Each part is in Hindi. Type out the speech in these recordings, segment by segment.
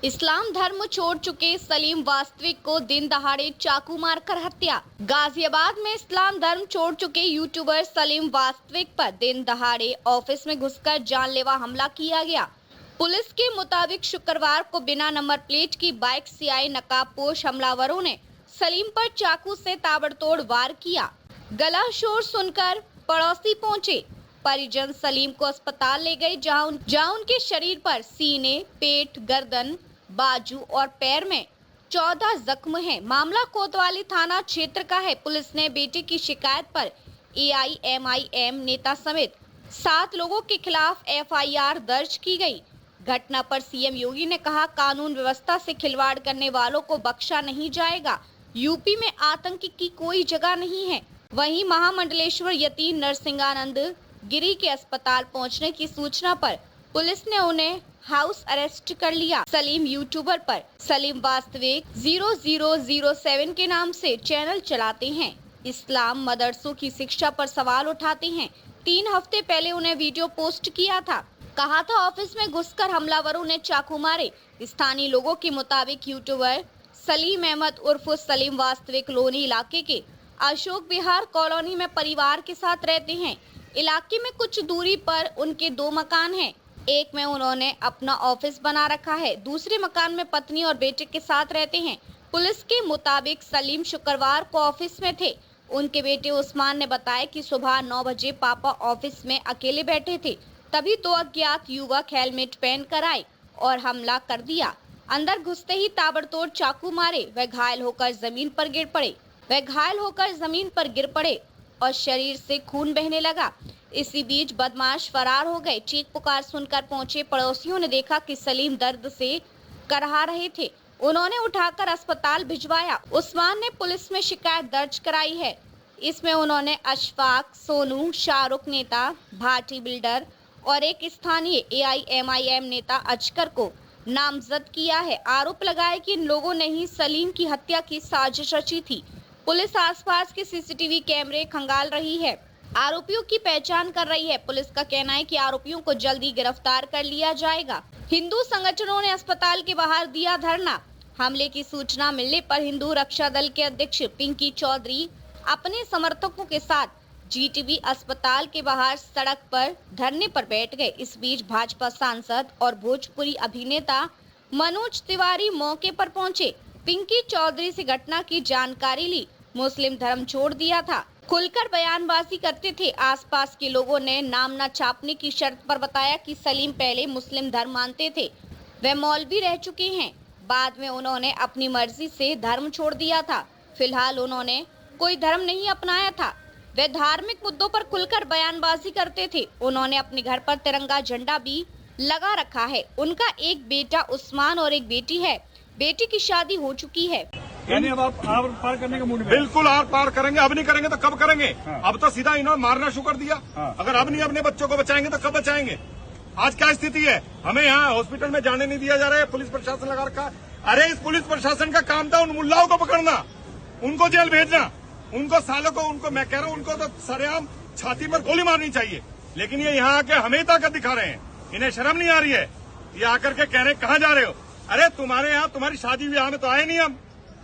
इस्लाम धर्म छोड़ चुके सलीम वास्तविक को दिन दहाड़े चाकू मारकर हत्या। गाजियाबाद में इस्लाम धर्म छोड़ चुके यूट्यूबर सलीम वास्तविक पर दिन दहाड़े ऑफिस में घुसकर जानलेवा हमला किया गया। पुलिस के मुताबिक शुक्रवार को बिना नंबर प्लेट की बाइक से आए नकाबपोश हमलावरों ने सलीम पर चाकू से ताबड़तोड़ वार किया। गला शोर सुनकर पड़ोसी पहुंचे। परिजन सलीम को अस्पताल ले गए, जहां उनके शरीर पर सीने, पेट, गर्दन, बाजू और पैर में 14 जख्म हैं। मामला कोतवाली थाना क्षेत्र का है। पुलिस ने बेटे की शिकायत पर AIMIM नेता समेत 7 लोगों के खिलाफ FIR दर्ज की गई। घटना पर CM योगी ने कहा, कानून व्यवस्था से खिलवाड़ करने वालों को बख्शा नहीं जाएगा। यूपी में आतंक की कोई जगह नहीं है। वहीं महामंडलेश्वर यतीम नरसिंहानंद गिरी के अस्पताल पहुंचने की सूचना पर पुलिस ने उन्हें हाउस अरेस्ट कर लिया। सलीम यूट्यूबर पर सलीम वास्तविक 0007 के नाम से चैनल चलाते हैं। इस्लाम मदरसों की शिक्षा पर सवाल उठाते हैं। 3 हफ्ते पहले उन्हें वीडियो पोस्ट किया था। कहा था ऑफिस में घुसकर हमलावरों ने चाकू मारे। स्थानीय लोगों के मुताबिक यूट्यूबर सलीम अहमद उर्फ सलीम वास्तविक लोनी इलाके के अशोक विहार कॉलोनी में परिवार के साथ रहते हैं। इलाके में कुछ दूरी पर उनके 2 मकान हैं। एक में उन्होंने अपना ऑफिस बना रखा है, दूसरे मकान में पत्नी और बेटे के साथ रहते हैं। पुलिस के मुताबिक सलीम शुक्रवार को ऑफिस में थे। उनके बेटे उस्मान ने बताया कि सुबह 9 बजे पापा ऑफिस में अकेले बैठे थे, तभी 2 अज्ञात युवक हेलमेट पहन कर आए और हमला कर दिया। अंदर घुसते ही ताबड़तोड़ चाकू मारे। वह घायल होकर जमीन पर गिर पड़े और शरीर से खून बहने लगा। इसी बीच बदमाश फरार हो गए। चीख पुकार सुनकर पहुंचे पड़ोसियों ने देखा कि सलीम दर्द से करहा रहे थे। उन्होंने उठाकर अस्पताल भिजवाया। उस्मान ने पुलिस में शिकायत दर्ज कराई है। इसमें उन्होंने अशफाक, सोनू, शाहरुख नेता, भाटी बिल्डर और एक स्थानीय AIMIM नेता अजकर को नामजद किया है। आरोप लगाया कि इन लोगों ने ही सलीम की हत्या की साजिश रची थी। पुलिस आसपास के CCTV कैमरे खंगाल रही है, आरोपियों की पहचान कर रही है। पुलिस का कहना है कि आरोपियों को जल्दी गिरफ्तार कर लिया जाएगा। हिंदू संगठनों ने अस्पताल के बाहर दिया धरना। हमले की सूचना मिलने पर हिंदू रक्षा दल के अध्यक्ष पिंकी चौधरी अपने समर्थकों के साथ GTB अस्पताल के बाहर सड़क पर धरने पर बैठ गए। इस बीच भाजपा सांसद और भोजपुरी अभिनेता मनोज तिवारी मौके पर पहुंचे। पिंकी चौधरी से घटना की जानकारी ली। मुस्लिम धर्म छोड़ दिया था, खुलकर बयानबाजी करते थे। आसपास के लोगों ने नाम न छापने की शर्त पर बताया कि सलीम पहले मुस्लिम धर्म मानते थे, वे मौलवी रह चुके हैं। बाद में उन्होंने अपनी मर्जी से धर्म छोड़ दिया था। फिलहाल उन्होंने कोई धर्म नहीं अपनाया था। वे धार्मिक मुद्दों पर खुलकर बयानबाजी करते थे। उन्होंने अपने घर पर तिरंगा झंडा भी लगा रखा है। उनका एक बेटा उस्मान और एक बेटी है। बेटी की शादी हो चुकी है। यानी अब आप आर पार करने का मूड में? बिल्कुल आर पार करेंगे। अब नहीं करेंगे तो कब करेंगे? हाँ। अब तो सीधा इन्होंने मारना शुरू कर दिया। हाँ। अगर अब नहीं अपने बच्चों को बचाएंगे तो कब बचाएंगे? आज क्या स्थिति है? हमें यहाँ हॉस्पिटल में जाने नहीं दिया जा रहा है। पुलिस प्रशासन लगा रखा। अरे इस पुलिस प्रशासन का काम था उन मुल्लाओं को पकड़ना, उनको जेल भेजना, उनको सालों को, उनको मैं कह रहा हूँ, उनको तो सरेआम छाती पर गोली मारनी चाहिए। लेकिन ये यहाँ आके हमें ताकत दिखा रहे हैं। इन्हें शर्म नहीं आ रही है? ये आकर के कह रहे कहाँ जा रहे हो? अरे तुम्हारे यहाँ तुम्हारी शादी ब्याह में तो आए नहीं हम।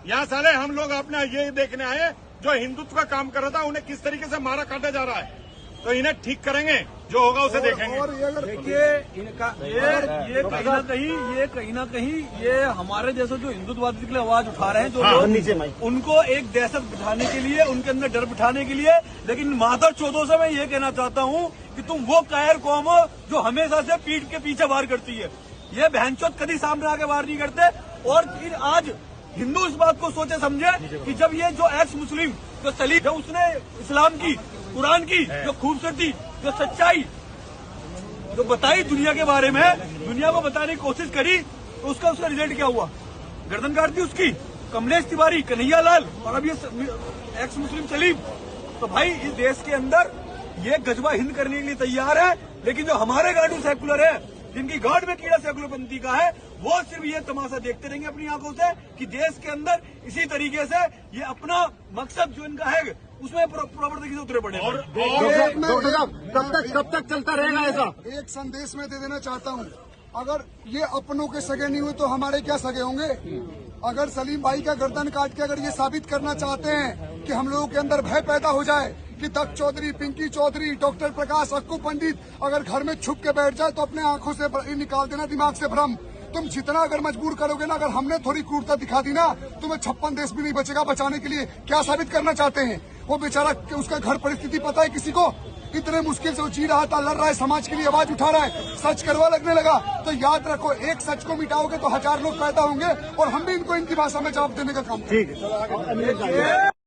यहाँ साले हम लोग अपना ये देखने आए जो हिंदुत्व का काम कर रहा था उन्हें किस तरीके से मारा काटा जा रहा है। तो इन्हें ठीक करेंगे, जो होगा उसे देखेंगे। और देखिए इनका ये कहीं ना कहीं ये हमारे जैसे जो हिंदुत्ववादी के लिए आवाज उठा रहे हैं, जो लोग उनको एक दहशत बिठाने के लिए, उनके अंदर डर बिठाने के लिए। लेकिन मादर चौधों से मैं ये कहना चाहता हूँ कि तुम वो कायर कौम हो जो हमेशा से पीठ के पीछे वार करती है। ये बहनचोद कभी सामने आके वार नहीं करते। और फिर आज हिंदू इस बात को सोचे समझे कि जब ये जो एक्स मुस्लिम जो सलीम, जब उसने इस्लाम की, कुरान की जो खूबसूरती, जो सच्चाई जो बताई दुनिया के बारे में, दुनिया को बताने की कोशिश करी, तो उसका रिजल्ट क्या हुआ? गर्दन काट दी उसकी। कमलेश तिवारी, कन्हैया लाल और अब ये एक्स मुस्लिम सलीम। तो भाई इस देश के अंदर ये गजबा हिंद करने के लिए तैयार है। लेकिन जो हमारे गाड़ू सेकुलर है, जिनकी गांड में कीड़ा सेकुलरपंथी का है, वो सिर्फ ये तमाशा देखते रहेंगे अपनी आंखों से कि देश के अंदर इसी तरीके से ये अपना मकसद जो इनका है उसमें प्रॉपर तरीके से उतरे पड़े। और डॉक्टर साहब कब तक चलता रहेगा ऐसा? एक संदेश में दे देना चाहता हूँ अगर ये अपनों के सगे नहीं हुए तो हमारे क्या सगे होंगे। अगर सलीम भाई का गर्दन काट के अगर ये साबित करना चाहते हैं कि हम लोगों के अंदर भय पैदा हो जाए कि दत्त चौधरी, पिंकी चौधरी, डॉक्टर प्रकाश, अक्कू पंडित अगर घर में छुप के बैठ जाए तो अपने आंखों से निकाल देना, दिमाग से भ्रम। तुम जितना अगर मजबूर करोगे ना, अगर हमने थोड़ी क्रूरता दिखा दी ना, तुम्हें 56 देश भी नहीं बचेगा बचाने के लिए। क्या साबित करना चाहते हैं? वो बेचारा, उसका घर परिस्थिति पता है किसी को? इतने मुश्किल से वो जी रहा था, लड़ रहा है, समाज के लिए आवाज उठा रहा है, सच करवा लगने लगा। तो याद रखो, एक सच को मिटाओगे तो 1000 लोग पैदा होंगे और हम भी इनको इनकी भाषा में जवाब देने का काम करेंगे।